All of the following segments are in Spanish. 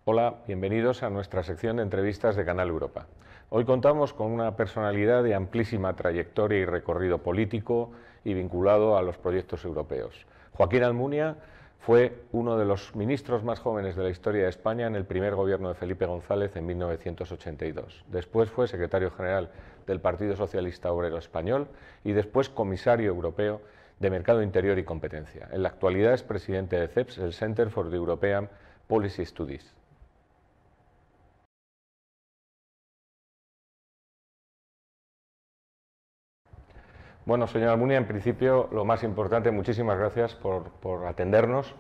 Hola, bienvenidos a nuestra sección de entrevistas de Canal Europa. Hoy contamos con una personalidad de amplísima trayectoria y recorrido político y vinculado a los proyectos europeos. Joaquín Almunia fue uno de los ministros más jóvenes de la historia de España en el primer gobierno de Felipe González en 1982. Después fue secretario general del Partido Socialista Obrero Español y después comisario europeo de Mercado Interior y Competencia. En la actualidad es presidente de CEPS, el Center for the European Policy Studies. Bueno, señor Almunia, en principio lo más importante, muchísimas gracias por atendernos.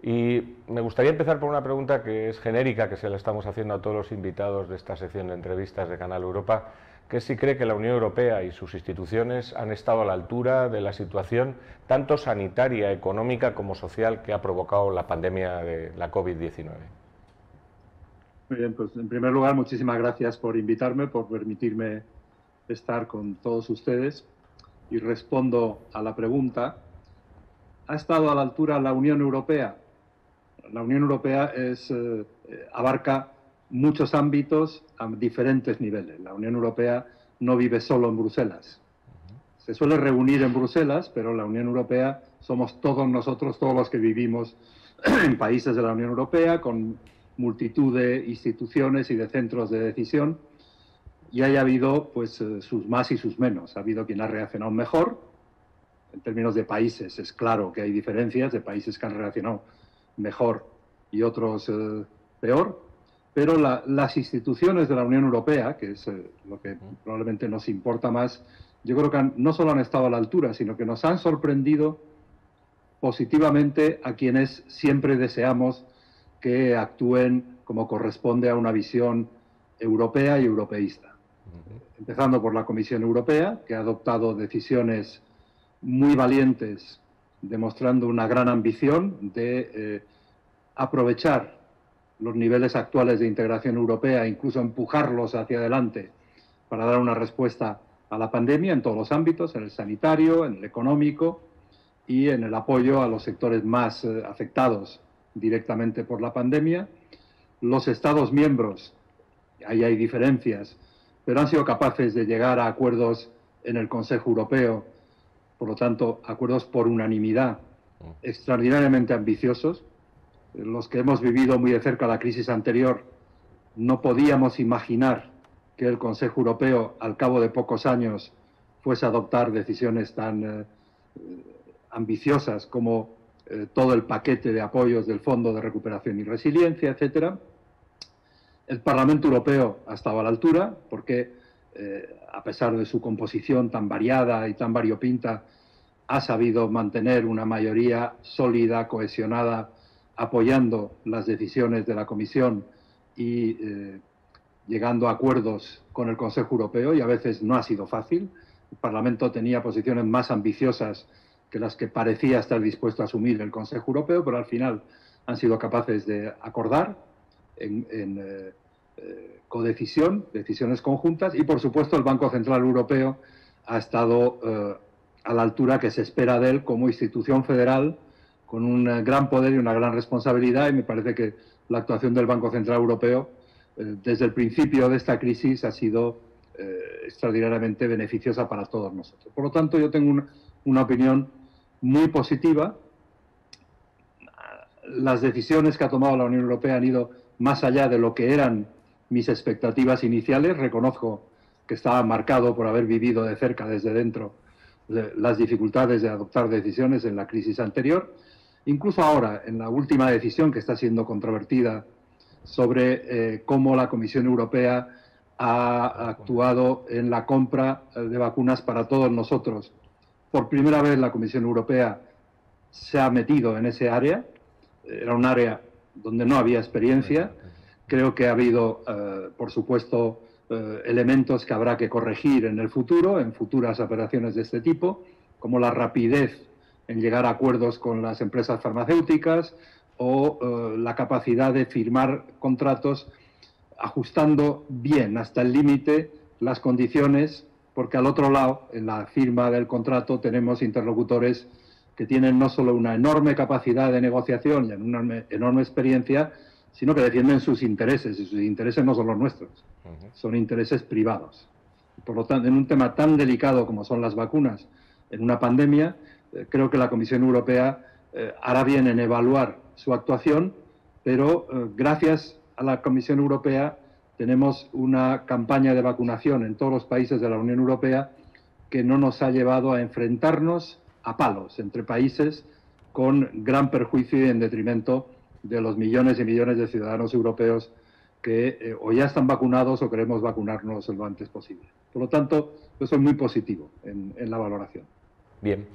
Y me gustaría empezar por una pregunta que es genérica, que se la estamos haciendo a todos los invitados de esta sección de entrevistas de Canal Europa, que es si cree que la Unión Europea y sus instituciones han estado a la altura de la situación tanto sanitaria, económica como social que ha provocado la pandemia de la COVID-19. Muy bien, pues en primer lugar, muchísimas gracias por invitarme, por permitirme estar con todos ustedes. Y respondo a la pregunta, ¿ha estado a la altura la Unión Europea? La Unión Europea abarca muchos ámbitos a diferentes niveles. La Unión Europea no vive solo en Bruselas. Se suele reunir en Bruselas, pero la Unión Europea somos todos nosotros, todos los que vivimos en países de la Unión Europea, con multitud de instituciones y de centros de decisión. Y haya habido pues sus más y sus menos. Ha habido quien ha reaccionado mejor. En términos de países es claro que hay diferencias de países que han reaccionado mejor y otros peor. Pero las instituciones de la Unión Europea, que es lo que probablemente nos importa más, yo creo que no solo han estado a la altura, sino que nos han sorprendido positivamente a quienes siempre deseamos que actúen como corresponde a una visión europea y europeísta. Empezando por la Comisión Europea, que ha adoptado decisiones muy valientes, demostrando una gran ambición de aprovechar los niveles actuales de integración europea, incluso empujarlos hacia adelante para dar una respuesta a la pandemia en todos los ámbitos, en el sanitario, en el económico y en el apoyo a los sectores más afectados directamente por la pandemia. Los Estados miembros, ahí hay diferencias, pero han sido capaces de llegar a acuerdos en el Consejo Europeo, por lo tanto, acuerdos por unanimidad extraordinariamente ambiciosos. Los que hemos vivido muy de cerca la crisis anterior no podíamos imaginar que el Consejo Europeo, al cabo de pocos años, fuese a adoptar decisiones tan ambiciosas como todo el paquete de apoyos del Fondo de Recuperación y Resiliencia, etcétera. El Parlamento Europeo ha estado a la altura porque, a pesar de su composición tan variada y tan variopinta, ha sabido mantener una mayoría sólida, cohesionada, apoyando las decisiones de la Comisión y llegando a acuerdos con el Consejo Europeo, y a veces no ha sido fácil. El Parlamento tenía posiciones más ambiciosas que las que parecía estar dispuesto a asumir el Consejo Europeo, pero al final han sido capaces de acordar en codecisión, decisiones conjuntas, y por supuesto el Banco Central Europeo ha estado a la altura que se espera de él como institución federal con un gran poder y una gran responsabilidad, y me parece que la actuación del Banco Central Europeo desde el principio de esta crisis ha sido extraordinariamente beneficiosa para todos nosotros. Por lo tanto, yo tengo una opinión muy positiva. Las decisiones que ha tomado la Unión Europea han ido más allá de lo que eran mis expectativas iniciales. Reconozco que estaba marcado por haber vivido de cerca, desde dentro, las dificultades de adoptar decisiones en la crisis anterior. Incluso ahora, en la última decisión que está siendo controvertida sobre cómo la Comisión Europea ha actuado en la compra de vacunas para todos nosotros. Por primera vez la Comisión Europea se ha metido en ese área. Era un área donde no había experiencia. Creo que ha habido, por supuesto, elementos que habrá que corregir en el futuro, en futuras operaciones de este tipo, como la rapidez en llegar a acuerdos con las empresas farmacéuticas o la capacidad de firmar contratos ajustando bien hasta el límite las condiciones, porque al otro lado, en la firma del contrato, tenemos interlocutores que tienen no solo una enorme capacidad de negociación y una enorme experiencia, sino que defienden sus intereses, y sus intereses no son los nuestros, son intereses privados. Por lo tanto, en un tema tan delicado como son las vacunas, en una pandemia, creo que la Comisión Europea hará bien en evaluar su actuación, pero gracias a la Comisión Europea tenemos una campaña de vacunación en todos los países de la Unión Europea que no nos ha llevado a enfrentarnos a palos entre países con gran perjuicio y en detrimento de los millones y millones de ciudadanos europeos que o ya están vacunados o queremos vacunarnos lo antes posible. Por lo tanto, yo soy muy positivo en la valoración. Bien.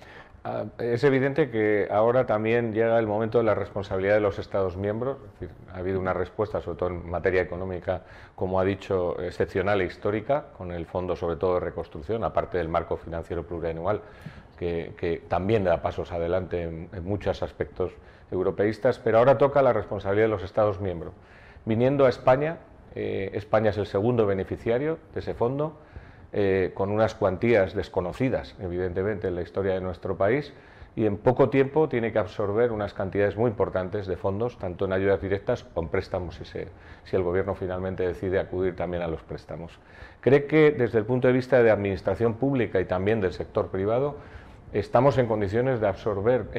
Es evidente que ahora también llega el momento de la responsabilidad de los Estados miembros. Es decir, ha habido una respuesta, sobre todo en materia económica, como ha dicho, excepcional e histórica, con el Fondo sobre todo de reconstrucción, aparte del marco financiero plurianual, que también da pasos adelante en muchos aspectos europeístas, pero ahora toca la responsabilidad de los Estados miembros. Viniendo a España, España es el segundo beneficiario de ese fondo, con unas cuantías desconocidas, evidentemente, en la historia de nuestro país, y en poco tiempo tiene que absorber unas cantidades muy importantes de fondos, tanto en ayudas directas o en préstamos, si el Gobierno finalmente decide acudir también a los préstamos. ¿Cree que desde el punto de vista de administración pública y también del sector privado, estamos en condiciones de absorber,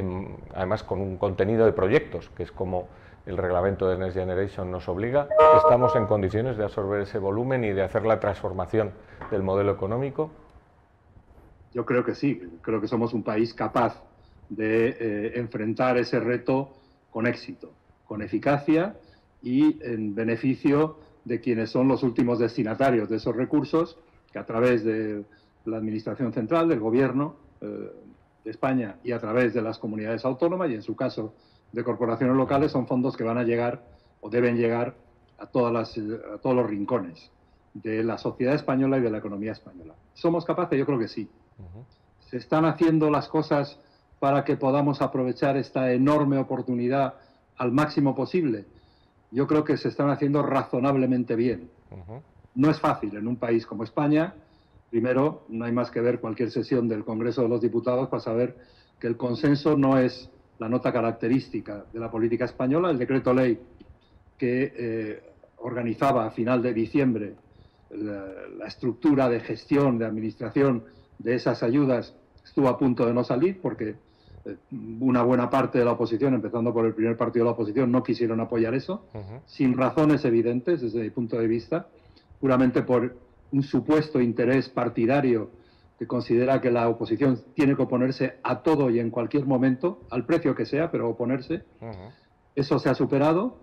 además con un contenido de proyectos, que es como el reglamento de Next Generation nos obliga, estamos en condiciones de absorber ese volumen y de hacer la transformación del modelo económico? Yo creo que sí, creo que somos un país capaz de enfrentar ese reto con éxito, con eficacia y en beneficio de quienes son los últimos destinatarios de esos recursos, que a través de la Administración Central, del Gobierno de España y a través de las comunidades autónomas y en su caso de corporaciones locales, son fondos que van a llegar o deben llegar a todos los rincones de la sociedad española y de la economía española. ¿Somos capaces? Yo creo que sí. ¿Se están haciendo las cosas para que podamos aprovechar esta enorme oportunidad al máximo posible? Yo creo que se están haciendo razonablemente bien. No es fácil en un país como España. Primero, no hay más que ver cualquier sesión del Congreso de los Diputados para saber que el consenso no es la nota característica de la política española. El decreto ley que organizaba a final de diciembre la estructura de gestión, de administración de esas ayudas, estuvo a punto de no salir porque una buena parte de la oposición, empezando por el primer partido de la oposición, no quisieron apoyar eso, sin razones evidentes desde mi punto de vista, puramente por un supuesto interés partidario que considera que la oposición tiene que oponerse a todo y en cualquier momento, al precio que sea, pero oponerse. Eso se ha superado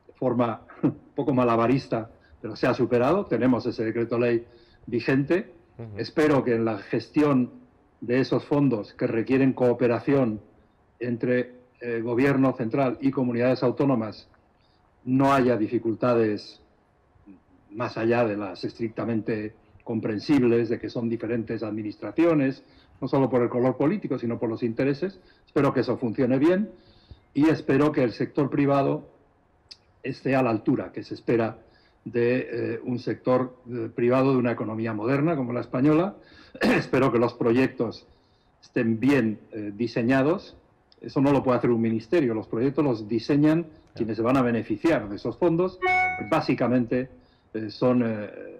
de forma un poco malabarista, pero se ha superado. Tenemos ese decreto ley vigente. Espero que en la gestión de esos fondos que requieren cooperación entre gobierno central y comunidades autónomas no haya dificultades más allá de las estrictamente comprensibles, de que son diferentes administraciones, no solo por el color político, sino por los intereses. Espero que eso funcione bien y espero que el sector privado esté a la altura que se espera de un sector privado de una economía moderna como la española. Espero que los proyectos estén bien diseñados. Eso no lo puede hacer un ministerio, los proyectos los diseñan quienes se van a beneficiar de esos fondos. Básicamente son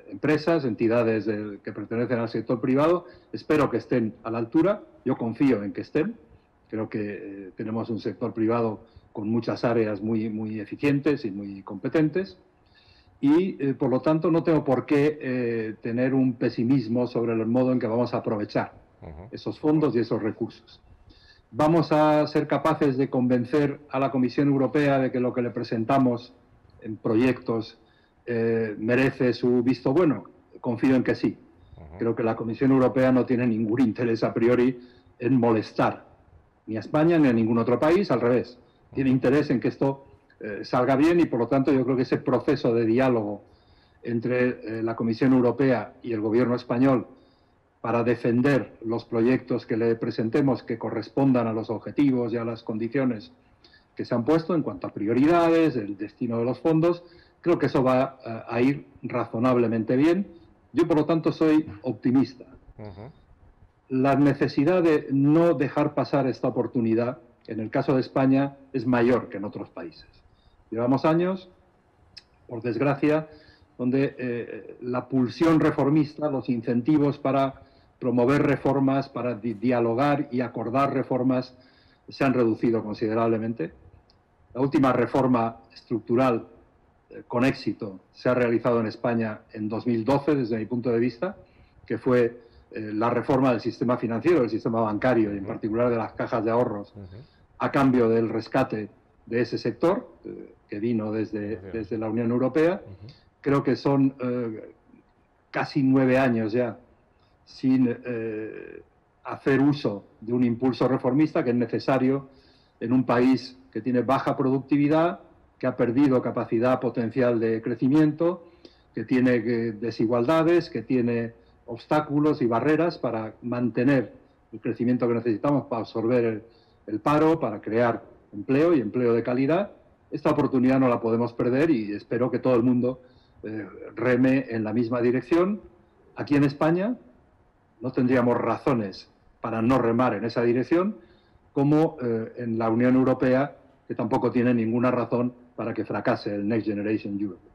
empresas, entidades que pertenecen al sector privado. Espero que estén a la altura, yo confío en que estén. Creo que tenemos un sector privado con muchas áreas muy eficientes y muy competentes. Y, por lo tanto, no tengo por qué tener un pesimismo sobre el modo en que vamos a aprovechar esos fondos y esos recursos. ¿Vamos a ser capaces de convencer a la Comisión Europea de que lo que le presentamos en proyectos merece su visto bueno? Confío en que sí. Creo que la Comisión Europea no tiene ningún interés a priori en molestar ni a España ni a ningún otro país, al revés. Tiene interés en que esto salga bien y, por lo tanto, yo creo que ese proceso de diálogo entre la Comisión Europea y el Gobierno español para defender los proyectos que le presentemos que correspondan a los objetivos y a las condiciones que se han puesto en cuanto a prioridades, el destino de los fondos, creo que eso va a ir razonablemente bien. Yo, por lo tanto, soy optimista. La necesidad de no dejar pasar esta oportunidad, en el caso de España, es mayor que en otros países. Llevamos años, por desgracia, donde la pulsión reformista, los incentivos para promover reformas, para dialogar y acordar reformas, se han reducido considerablemente. La última reforma estructural con éxito se ha realizado en España en 2012, desde mi punto de vista, que fue la reforma del sistema financiero, del sistema bancario y en particular de las cajas de ahorros, a cambio del rescate de ese sector, que vino desde la Unión Europea. Creo que son casi 9 años ya sin hacer uso de un impulso reformista que es necesario en un país que tiene baja productividad, que ha perdido capacidad potencial de crecimiento, que tiene desigualdades, que tiene obstáculos y barreras para mantener el crecimiento que necesitamos para absorber el paro, para crear empleo y empleo de calidad. Esta oportunidad no la podemos perder y espero que todo el mundo reme en la misma dirección. Aquí en España no tendríamos razones para no remar en esa dirección, como en la Unión Europea, que tampoco tiene ninguna razón para que fracase el Next Generation Europe.